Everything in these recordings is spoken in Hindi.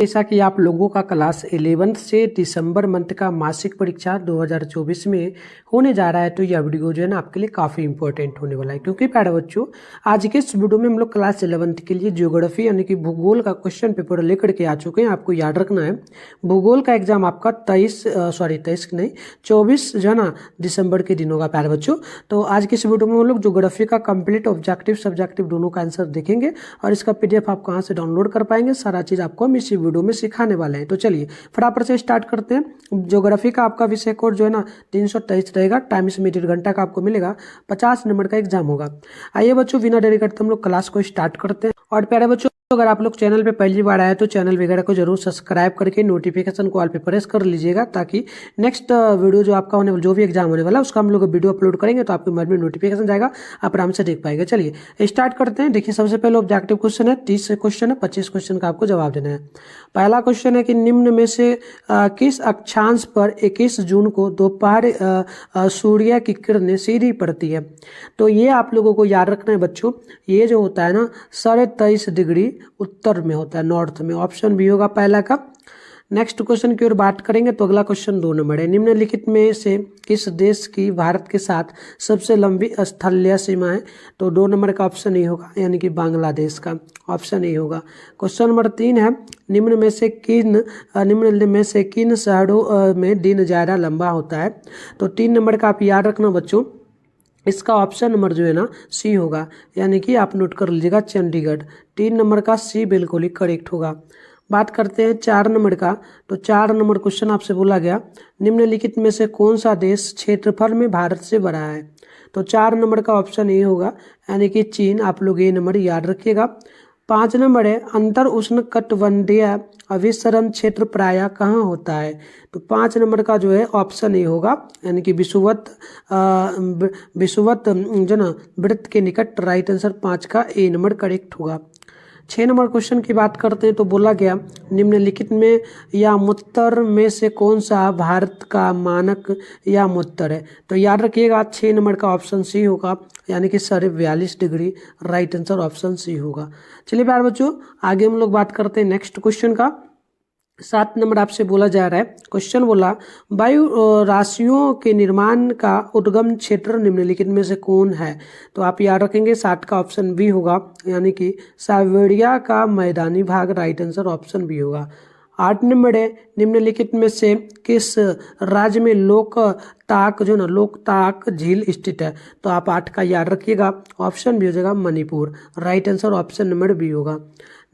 जैसा कि आप लोगों का क्लास 11 से दिसंबर मंथ का मासिक परीक्षा 2024 में होने जा रहा है, तो यह वीडियो जो है ना आपके लिए काफ़ी इंपॉर्टेंट होने वाला है। क्योंकि प्यारे बच्चों, आज के इस वीडियो में हम लोग क्लास 11 के लिए ज्योग्राफी यानी कि भूगोल का क्वेश्चन पेपर लेकर के आ चुके हैं। आपको याद रखना है, भूगोल का एग्जाम आपका 24 जो है ना दिसंबर के दिन होगा प्यारे बच्चों। तो आज के इस वीडियो में हम लोग ज्योग्राफी का कंप्लीट ऑब्जेक्टिव सब्जेक्टिव दोनों का आंसर देखेंगे और इसका PDF आप कहाँ से डाउनलोड कर पाएंगे, सारा चीज़ आपको हम इसी वीडियो में सिखाने वाले हैं। तो चलिए फटाफट से स्टार्ट करते हैं। ज्योग्राफी का आपका विषय कोड जो है ना 323 रहेगा। टाइम इसमें 1.5 घंटा का आपको मिलेगा। 50 नंबर का एग्जाम होगा। आइए बच्चों, बिना देरी करते हम लोग क्लास को स्टार्ट करते हैं। और प्यारे बच्चों, अगर आप लोग चैनल पे पहली बार आए तो चैनल वगैरह को जरूर सब्सक्राइब करके नोटिफिकेशन को ऑल पे प्रेस कर लीजिएगा, ताकि नेक्स्ट वीडियो जो आपका होने वाला, जो भी एग्जाम होने वाला है, उसका हम लोग वीडियो अपलोड करेंगे तो आपके मोबाइल में नोटिफिकेशन जाएगा, आप आराम से देख पाएंगे। चलिए स्टार्ट करते हैं। देखिए, सबसे पहले ऑब्जेक्टिव क्वेश्चन है, 30 क्वेश्चन है, 25 क्वेश्चन का आपको जवाब देना है। पहला क्वेश्चन है कि निम्न में से किस अक्षांश पर 21 जून को दोपहर सूर्य की किरणें सीधी पड़ती है। तो ये आप लोगों को याद रखना है बच्चों, ये जो होता है ना 23.5 डिग्री उत्तर में होता है, नॉर्थ में। ऑप्शन बी होगा पहला का। नेक्स्ट क्वेश्चन की ओर बात करेंगे तो अगला क्वेश्चन 2 नंबर है। निम्नलिखित में से किस देश की भारत के साथ सबसे लंबी स्थलीय सीमा है। तो 2 नंबर का ऑप्शन ए होगा, यानी कि बांग्लादेश का। ऑप्शन ए होगा। क्वेश्चन नंबर 3 है, निम्न में से किन शहरों में दिन ज़्यादा लंबा होता है। तो 3 नंबर का आप याद रखना बच्चों, इसका ऑप्शन नंबर जो है ना सी होगा, यानी कि आप नोट कर लीजिएगा, चंडीगढ़। 3 नंबर का सी बिल्कुल ही करेक्ट होगा। बात करते हैं 4 नंबर का। तो 4 नंबर क्वेश्चन आपसे बोला गया, निम्नलिखित में से कौन सा देश क्षेत्रफल में भारत से बड़ा है। तो 4 नंबर का ऑप्शन ए होगा, यानी कि चीन। आप लोग ये नंबर याद रखिएगा। 5 नंबर है, अंतर उष्णकटिबंधीय अभिसरण क्षेत्र प्रायः कहाँ होता है। तो 5 नंबर का जो है ऑप्शन ए होगा, यानी कि विषुवत जो ना वृत्त के निकट। राइट आंसर 5 का ए नंबर करेक्ट होगा। 6 नंबर क्वेश्चन की बात करते हैं तो बोला गया, निम्नलिखित में या मूत्र में से कौन सा भारत का मानक या मूत्र है। तो याद रखिएगा 6 नंबर का ऑप्शन सी होगा, यानी कि 42.5 degree. Right answer option C होगा। चलिए प्यारे बच्चों, आगे हम लोग बात करते हैं नेक्स्ट क्वेश्चन का। 7 नंबर आपसे बोला जा रहा है। क्वेश्चन बोला, वायु राशियों के निर्माण का उद्गम क्षेत्र निम्नलिखित में से कौन है। तो आप याद रखेंगे 7 का ऑप्शन बी होगा, यानी कि साइबेरिया का मैदानी भाग। राइट आंसर ऑप्शन बी होगा। 8 नंबर है, निम्नलिखित में से किस राज्य में लोकताक झील स्थित है। तो आप 8 का याद रखिएगा, ऑप्शन बी हो जाएगा Manipur. Right answer option number B होगा।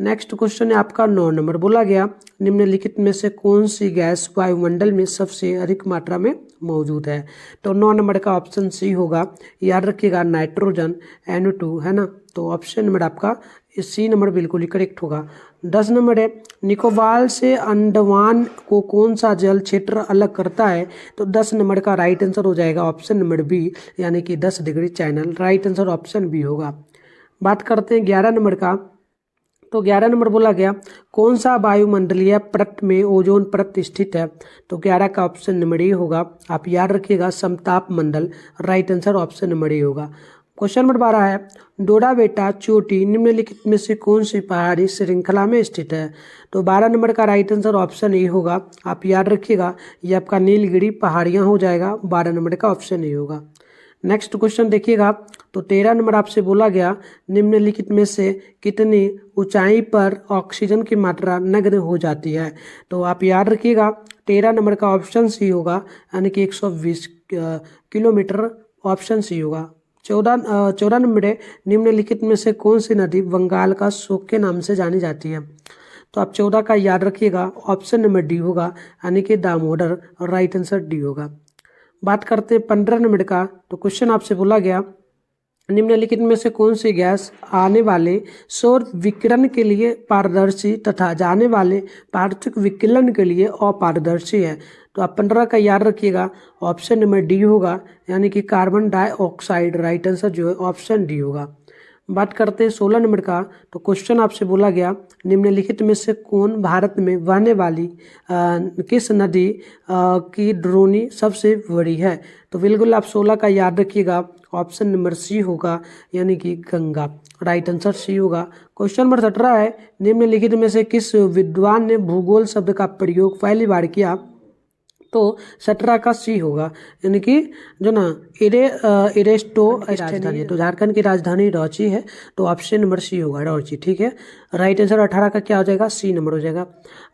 नेक्स्ट क्वेश्चन है आपका 9 नंबर। बोला गया, निम्नलिखित में से कौन सी गैस वायुमंडल में सबसे अधिक मात्रा में मौजूद है। तो 9 नंबर का ऑप्शन सी होगा, याद रखिएगा, नाइट्रोजन, NO2 है ना। तो ऑप्शन नंबर आपका सी नंबर बिल्कुल ही करेक्ट होगा। 10 नंबर है, निकोबार से अंडमान को कौन सा जल क्षेत्र अलग करता है। तो 10 नंबर का राइट आंसर हो जाएगा ऑप्शन नंबर बी, यानी कि 10 degree channel. Right answer option B होगा। बात करते हैं 11 नंबर का। तो 11 नंबर बोला गया, कौन सा वायुमंडलीय परत में ओजोन परत स्थित है। तो 11 का ऑप्शन नंबर ए होगा। आप याद रखिएगा, समताप मंडल। Right answer option number A होगा। क्वेश्चन नंबर 12 है, डोडा बेटा चोटी निम्नलिखित में से कौन सी पहाड़ी श्रृंखला में स्थित है। तो 12 नंबर का राइट आंसर ऑप्शन ए होगा। आप याद रखिएगा, ये आपका नीलगिरी पहाड़ियाँ हो जाएगा। 12 नंबर का ऑप्शन ए होगा। नेक्स्ट क्वेश्चन देखिएगा। तो 13 नंबर आपसे बोला गया, निम्नलिखित में से कितनी ऊंचाई पर ऑक्सीजन की मात्रा नगण्य हो जाती है। तो आप याद रखिएगा, 13 नंबर का ऑप्शन सी होगा, यानी कि 120 किलोमीटर। ऑप्शन सी होगा। 14 नंबर है, निम्नलिखित में से कौन सी नदी बंगाल का शोक के नाम से जानी जाती है। तो आप 14 का याद रखिएगा, ऑप्शन नंबर डी होगा, यानी कि दामोदर। राइट आंसर डी होगा। बात करते हैं 15 नंबर का। तो क्वेश्चन आपसे बोला गया, निम्नलिखित में से कौन सी गैस आने वाले सौर विकिरण के लिए पारदर्शी तथा जाने वाले पार्थिव विकिरण के लिए अपारदर्शी है। तो आप 15 का याद रखिएगा, ऑप्शन नंबर डी होगा, यानी कि कार्बन डाइऑक्साइड। राइट आंसर जो है ऑप्शन डी होगा। बात करते हैं 16 नंबर का। तो क्वेश्चन आपसे बोला गया, निम्नलिखित में से कौन भारत में बहने वाली किस नदी की ड्रोनी सबसे बड़ी है। तो बिल्कुल आप 16 का याद रखिएगा, ऑप्शन नंबर सी होगा, यानी कि गंगा। राइट आंसर सी होगा। क्वेश्चन नंबर 17 है, निम्नलिखित में से किस विद्वान ने भूगोल शब्द का प्रयोग पहली बार किया? तो 17 का सी होगा, यानी कि जो ना इरेस्टो राजधानी है, तो झारखंड की राजधानी रांची है, तो ऑप्शन नंबर सी होगा रांची। ठीक है, राइट आंसर 18 का क्या हो जाएगा? सी नंबर हो जाएगा।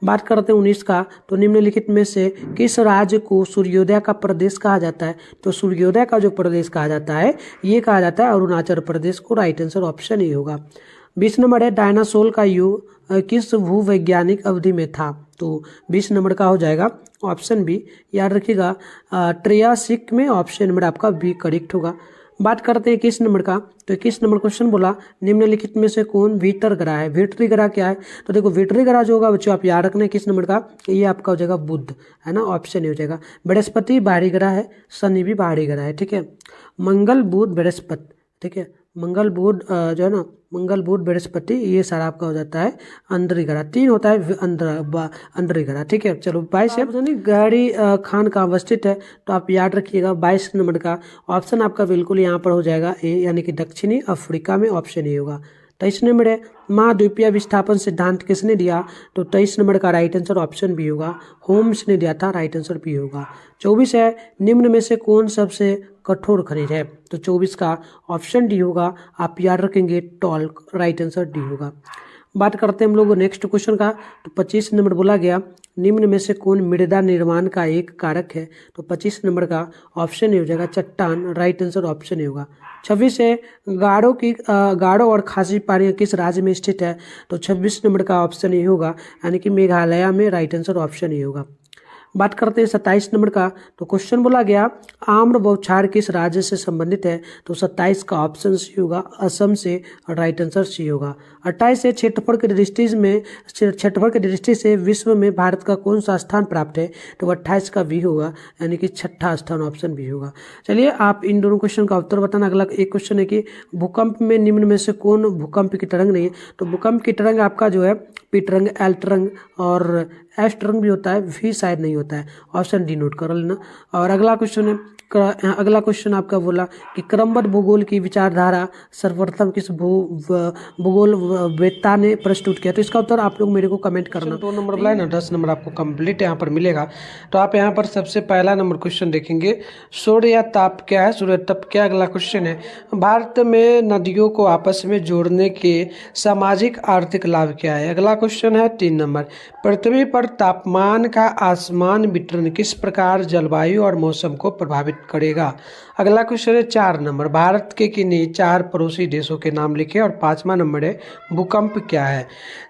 बात करते हैं 19 का, तो निम्नलिखित में से किस राज्य को सूर्योदय का प्रदेश कहा जाता है? तो सूर्योदय का जो प्रदेश कहा जाता है ये कहा जाता है अरुणाचल प्रदेश को। राइट आंसर ऑप्शन ए होगा। 20 नंबर है, डायनासोर का युग किस भूवैज्ञानिक अवधि में था? तो 20 नंबर का हो जाएगा ऑप्शन बी। याद रखिएगा ट्रियासिक में ऑप्शन नंबर आपका बी करेक्ट होगा। बात करते हैं 21 नंबर का, तो 21 नंबर क्वेश्चन बोला, निम्नलिखित में से कौन भीतर ग्रह है? भीतरी ग्रह क्या है? तो देखो भीतरी ग्रह जो होगा बच्चों आप याद रखना 21 नंबर का, ये आपका हो जाएगा बुध, है ना, ऑप्शन ए हो जाएगा। बृहस्पति बाहरी ग्रह है, शनि भी बाहरी ग्रह है। ठीक है, मंगल बुध बृहस्पति, ठीक है, मंगल बुध जो है ना, मंगल बुध बृहस्पति ये सारा आपका हो जाता है अंदरी ग्रह। 3 होता है अंदरी ग्रह। ठीक है, चलो 22 है, गहरी खान का अवस्थित है, तो आप याद रखिएगा 22 नंबर का ऑप्शन आपका बिल्कुल यहाँ पर हो जाएगा ए, यानी कि दक्षिणी अफ्रीका में ऑप्शन ए होगा। 23 नंबर है, महाद्वीपीय विस्थापन सिद्धांत किसने दिया? तो 23 नंबर का राइट आंसर ऑप्शन बी होगा, होम्स ने दिया था। राइट आंसर बी होगा। 24 है, निम्न में से कौन सबसे कठोर खनिज है? तो 24 का ऑप्शन डी होगा, आप याद रखेंगे टॉल्क। राइट आंसर डी होगा। बात करते हैं हम लोग नेक्स्ट क्वेश्चन का, तो 25 नंबर बोला गया, निम्न में से कौन मृदा निर्माण का एक कारक है? तो 25 नंबर का ऑप्शन ए हो जाएगा चट्टान। राइट आंसर ऑप्शन ए होगा। 26 है, गारो और खासी पहाड़ियाँ किस राज्य में स्थित है? तो 26 नंबर का ऑप्शन ए होगा, यानी कि मेघालय में। राइट आंसर ऑप्शन ए होगा। बात करते हैं 27 नंबर का, तो क्वेश्चन बोला गया, आम्र बौछार किस राज्य से संबंधित है? तो 27 का ऑप्शन सी होगा, असम से। राइट आंसर सी होगा। 28 है, क्षेत्रफल की दृष्टि से विश्व में भारत का कौन सा स्थान प्राप्त है? तो 28 का बी होगा, यानी कि 6ठा स्थान ऑप्शन बी होगा। चलिए आप इन दोनों क्वेश्चन का उत्तर बताना। अगला एक क्वेश्चन है कि भूकंप में निम्न में से कौन भूकंप की तरंग नहीं है? तो भूकंप की तरंग आपका जो है पी तरंग, एल तरंग और एस तरंग भी होता है, वी शायद नहीं होता है। ऑप्शन डी नोट कर लेना। और अगला क्वेश्चन आपका बोला कि क्रमबद्ध भूगोल की विचारधारा सर्वप्रथम किस भूगोल वेत्ता ने प्रस्तुत किया? तो इसका उत्तर आप लोग मेरे को कमेंट करना। 2 नंबर बोला है ना, 10 नंबर आपको कंप्लीट यहाँ पर मिलेगा। तो आप यहाँ पर सबसे पहला नंबर क्वेश्चन देखेंगे, सूर्य या ताप क्या है? सूर्य ताप क्या? अगला क्वेश्चन है, भारत में नदियों को आपस में जोड़ने के सामाजिक आर्थिक लाभ क्या है? अगला क्वेश्चन है 3 नंबर, पृथ्वी पर तापमान का आसमान वितरण किस प्रकार जलवायु और मौसम को प्रभावित करेगा? अगला क्वेश्चन है 4 नंबर, भारत के किन्हीं 4 पड़ोसी देशों के नाम लिखे। और 5वां नंबर है भूकंप क्या है?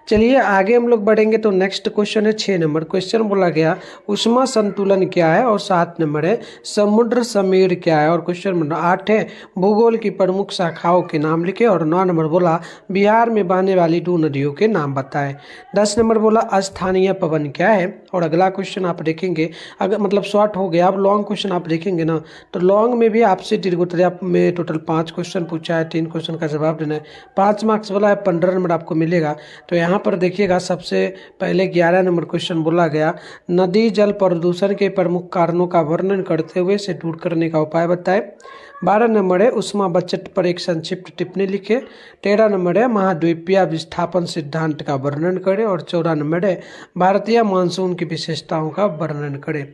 चलिए आगे हम लोग बढ़ेंगे, तो नेक्स्ट क्वेश्चन है 6 नंबर, क्वेश्चन बोला गया उष्मा संतुलन क्या है? और 7 नंबर है समुद्र समीर क्या है? और क्वेश्चन नंबर 8 है भूगोल की प्रमुख शाखाओं के नाम लिखे। और 9 नंबर बोला बिहार में बहने वाली 2 नदियों के नाम बताएं। 10 नंबर बोला स्थानीय पवन क्या है? और अगला क्वेश्चन आप देखेंगे, अगर मतलब शॉर्ट हो गया, अब लॉन्ग क्वेश्चन आप देखेंगे ना, तो लॉन्ग में भी आपसे दीर्घोत्तरीय में टोटल 5 क्वेश्चन पूछा है, 3 क्वेश्चन का जवाब देना है, 5 मार्क्स वाला है, 15 नंबर आपको मिलेगा। तो यहाँ पर देखिएगा सबसे पहले 11 नंबर क्वेश्चन बोला गया, नदी जल प्रदूषण के प्रमुख कारणों का वर्णन करते हुए इसे दूर करने का उपाय बताएं। 12 नंबर है उष्मा बचत पर एक संक्षिप्त टिप्पणी लिखे। 13 नंबर है महाद्वीपीय विस्थापन सिद्धांत का वर्णन करें। और 14 नंबर है भारतीय मानसून की विशेषताओं का वर्णन करें।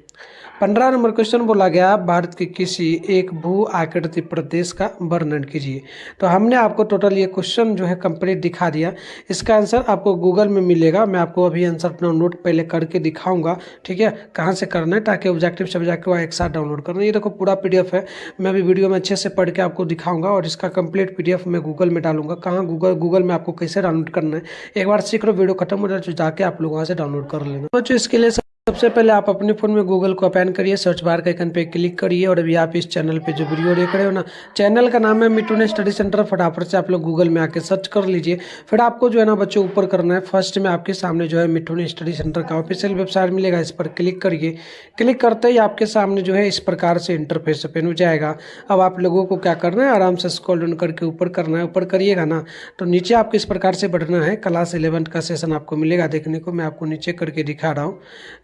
15 नंबर क्वेश्चन बोला गया भारत के किसी एक भू आकृति प्रदेश का वर्णन कीजिए। तो हमने आपको टोटल ये क्वेश्चन जो है कंप्लीट दिखा दिया। इसका आंसर आपको गूगल में मिलेगा, मैं आपको अभी आंसर अपना नोट पहले करके दिखाऊंगा, ठीक है, कहाँ से करना है, ताकि ऑब्जेक्टिव सब्जेक्ट को एक साथ डाउनलोड करना। ये देखो पूरा PDF है, मैं अभी वीडियो में अच्छे से पढ़ के आपको दिखाऊंगा और इसका कंप्लीट PDF मैं गूगल में डालूंगा। कहाँ गूगल में आपको कैसे डाउनलोड करना है, एक बार सीख लो, वीडियो खत्म हो जाए तो जाके आप लोग वहाँ से डाउनलोड कर लेना। बच्चों इसके लिए सबसे पहले आप अपने फ़ोन में गूगल को ओपन करिए, सर्च बार के आइकन पे क्लिक करिए और अभी आप इस चैनल पे जो वीडियो देख रहे हो ना, चैनल का नाम है मिठुन स्टडी सेंटर। फटाफट से आप लोग गूगल में आके सर्च कर लीजिए। फिर आपको जो है ना बच्चों ऊपर करना है, फर्स्ट में आपके सामने जो है मिठुन स्टडी सेंटर का ऑफिशियल वेबसाइट मिलेगा, इस पर क्लिक करिए। क्लिक करते ही आपके सामने जो है इस प्रकार से इंटरफेस ओपन हो जाएगा। अब आप लोगों को क्या करना है, आराम से स्क्रॉल डाउन करके ऊपर करना है। ऊपर करिएगा ना तो नीचे आपको इस प्रकार से बढ़ना है, क्लास 11 का सेशन आपको मिलेगा देखने को। मैं आपको नीचे करके दिखा रहा हूँ।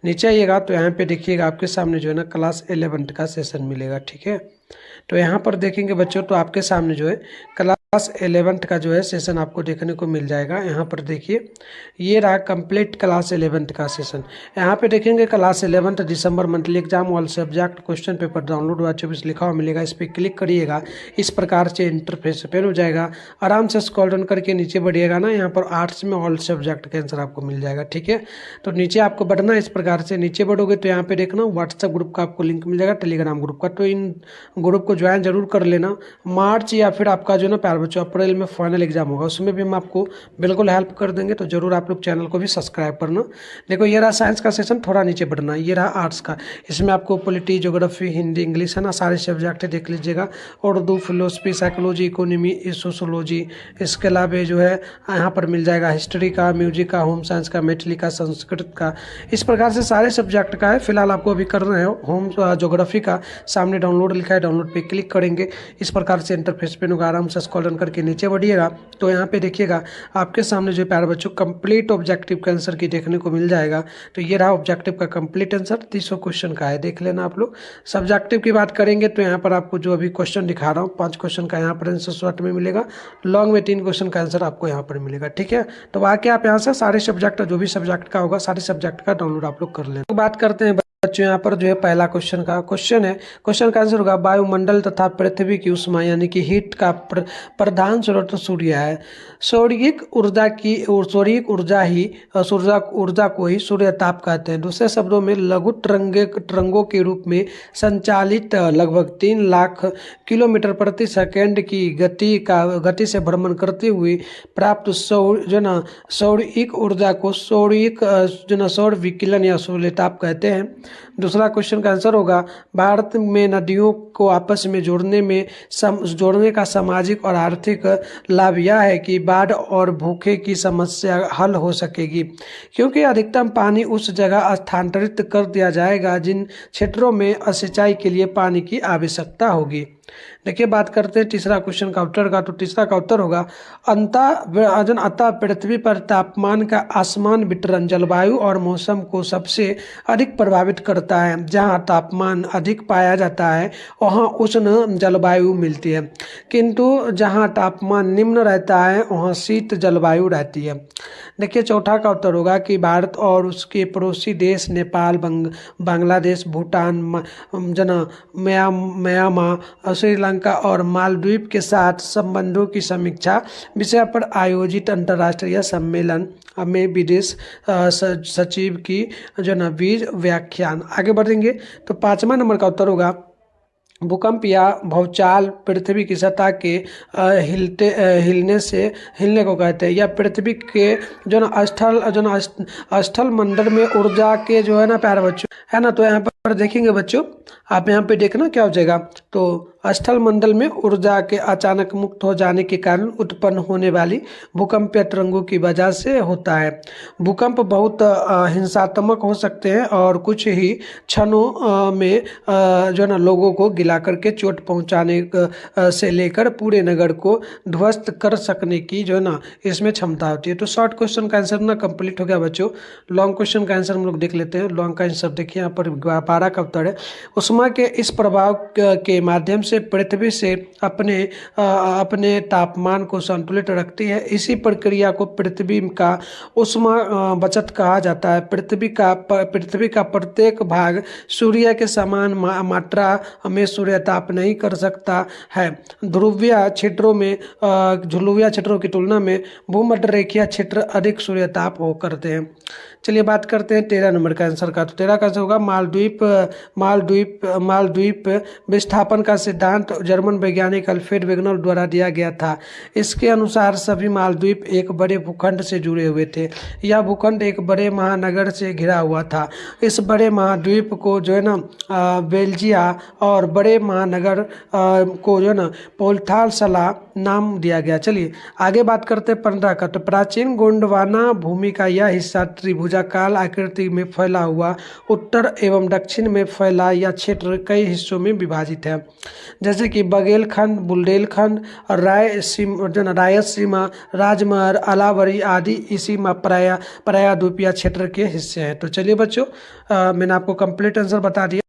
नीचे आइएगा तो यहाँ पे देखिएगा आपके सामने जो है ना क्लास 11 का सेशन मिलेगा, ठीक है। तो यहाँ पर देखेंगे बच्चों तो आपके सामने जो है क्लास 11th का जो है सेशन आपको देखने को मिल जाएगा। यहाँ पर देखिए ये रहा कंप्लीट क्लास 11th का सेशन। यहाँ पे देखेंगे क्लास 11th दिसंबर monthly exam all subject question paper download 2024 लिखा हुआ मिलेगा। इस पर क्लिक करिएगा, इस प्रकार से इंटरफेस ओपन हो जाएगा। आराम से स्क्रॉल डाउन करके नीचे बढ़िएगा ना, यहाँ पर आर्ट्स में ऑल सब्जेक्ट का आंसर आपको मिल जाएगा। ठीक है, तो नीचे आपको बढ़ना इस प्रकार से, नीचे बढ़ोगे तो यहाँ पे देखना व्हाट्सएप ग्रुप का आपको लिंक मिल जाएगा, टेलीग्राम ग्रुप का। तो इन ग्रुप को ज्वाइन जरूर कर लेना। मार्च या फिर आपका जो ना प्यार बच्चों अप्रैल में फाइनल एग्जाम होगा, उसमें भी हम आपको बिल्कुल हेल्प कर देंगे। तो जरूर आप लोग चैनल को भी सब्सक्राइब करना। देखो ये रहा साइंस का सेशन, थोड़ा नीचे बढ़ना। ये रहा आर्ट्स का, इसमें आपको पॉलिटी, ज्योग्राफी, हिंदी, इंग्लिश है ना, सारे सब्जेक्ट देख लीजिएगा। Urdu, philosophy, psychology, economy, sociology, इसके अलावा जो है यहाँ पर मिल जाएगा हिस्ट्री का, म्यूजिक का, होम साइंस का, मैथिली का, संस्कृत का, इस प्रकार से सारे सब्जेक्ट का है। फिलहाल आपको अभी करना है होम ज्योग्राफी का। सामने डाउनलोड लिखा है, डाउनलोड पे क्लिक करेंगे, इस प्रकार से इंटरफेस पे होगा। आराम से स्क्रॉल डाउन करके नीचे बढ़िएगा तो यहाँ पे देखिएगा आपके सामने जो प्यारे बच्चों कंप्लीट ऑब्जेक्टिव का आंसर की देखने को मिल जाएगा। तो ये रहा ऑब्जेक्टिव का कंप्लीट आंसर, 300 क्वेश्चन का है, देख लेना आप लोग। सब्जेक्टिव की बात करेंगे तो यहाँ पर आपको जो अभी क्वेश्चन दिखा रहा हूँ 5 क्वेश्चन का यहाँ पर आंसर शॉर्ट में मिलेगा, लॉन्ग में 3 क्वेश्चन का आंसर आपको यहाँ पर मिलेगा। ठीक है, तो आके आप यहाँ से सारे सब्जेक्ट जो भी सब्जेक्ट का होगा सारे सब्जेक्ट का डाउनलोड आप लोग कर लेना। बात करते हैं बच्चों यहाँ पर जो है पहला क्वेश्चन का क्वेश्चन है, क्वेश्चन का आंसर होगा वायुमंडल तथा पृथ्वी की उष्मा यानी कि हीट का प्रधान स्रोत सूर्य है। सौर्यिक ऊर्जा को ही सूर्य ताप कहते हैं। दूसरे शब्दों में लघु तरंगों के रूप में संचालित लगभग 3 लाख किलोमीटर प्रति सेकंड की गति से भ्रमण करते हुए प्राप्त सौर्यिक ऊर्जा को सौर विकिरण या सूर्यताप कहते हैं। दूसरा क्वेश्चन का आंसर होगा भारत में नदियों को आपस में जोड़ने का सामाजिक और आर्थिक लाभ यह है कि बाढ़ और भूखे की समस्या हल हो सकेगी, क्योंकि अधिकतम पानी उस जगह स्थानांतरित कर दिया जाएगा जिन क्षेत्रों में सिंचाई के लिए पानी की आवश्यकता होगी। देखिए बात करते हैं तीसरा क्वेश्चन का उत्तर का। तो तीसरा का उत्तर होगा अतः पृथ्वी पर तापमान का आसमान वितरण जलवायु और मौसम को सबसे अधिक प्रभावित करता है। जहां तापमान अधिक पाया जाता है वहां उष्ण जलवायु मिलती है, किंतु जहां तापमान निम्न रहता है वहां शीत जलवायु रहती है। देखिए चौथा का उत्तर होगा कि भारत और उसके पड़ोसी देश नेपाल, बांग्लादेश, भूटान, म्यांमार, श्रीलंका और मालदीव के साथ संबंधों की समीक्षा विषय पर आयोजित अंतर्राष्ट्रीय सम्मेलन में विदेश सचिव की बीज व्याख्यान। आगे बढ़ेंगे तो 5वां नंबर का उत्तर होगा भूकंप या भूचाल पृथ्वी की सतह के हिलने को कहते हैं, या पृथ्वी के स्थल मंडल में ऊर्जा के जो है ना प्यारे बच्चों है ना। तो यहाँ पर देखेंगे बच्चों, आप यहाँ पे देखना क्या हो जाएगा, तो स्थल मंडल में ऊर्जा के अचानक मुक्त हो जाने के कारण उत्पन्न होने वाली भूकंपीय तरंगों की वजह से होता है। भूकंप बहुत हिंसात्मक हो सकते हैं और कुछ ही क्षणों में लोगों को गिला करके चोट पहुंचाने से लेकर पूरे नगर को ध्वस्त कर सकने की इसमें क्षमता होती है। तो शॉर्ट क्वेश्चन का आंसर कंप्लीट हो गया बच्चों। लॉन्ग क्वेश्चन का आंसर हम लोग देख लेते हैं। लॉन्ग का आंसर देखिए यहाँ पर 12 का उत्तर है। उष्मा के इस प्रभाव के माध्यम से पृथ्वी से अपने तापमान को संतुलित रखती है। इसी प्रक्रिया को पृथ्वी का उष्मा बचत कहा जाता है। पृथ्वी का प्रत्येक भाग सूर्य के समान मात्रा में सूर्य ताप नहीं कर सकता है। ध्रुवीय क्षेत्रों की तुलना में भूमध्य रेखीय क्षेत्र अधिक सूर्य ताप हो करते हैं। चलिए बात करते हैं 13 नंबर का आंसर का। तो 13 का आंसर होगा मालद्वीप विस्थापन का सिद्धांत जर्मन वैज्ञानिक अल्फ्रेड वेगनर द्वारा दिया गया था। इसके अनुसार सभी मालद्वीप एक बड़े भूखंड से जुड़े हुए थे। यह भूखंड एक बड़े महानगर से घिरा हुआ था। इस बड़े महाद्वीप को बेल्जिया और बड़े महानगर को पोल्थालसला नाम दिया गया। चलिए आगे बात करते हैं 15 का। तो प्राचीन गोंडवाना भूमि का यह हिस्सा त्रिभुजाकार आकृति में फैला हुआ उत्तर एवं दक्षिण में फैला यह क्षेत्र कई हिस्सों में विभाजित है, जैसे कि बघेलखंड, बुंदेलखंड, रायलसीमा, राजमहल, अलावरी आदि इसी प्रायद्वीपीय क्षेत्र के हिस्से हैं। तो चलिए बच्चों मैंने आपको कंप्लीट आंसर बता दिया।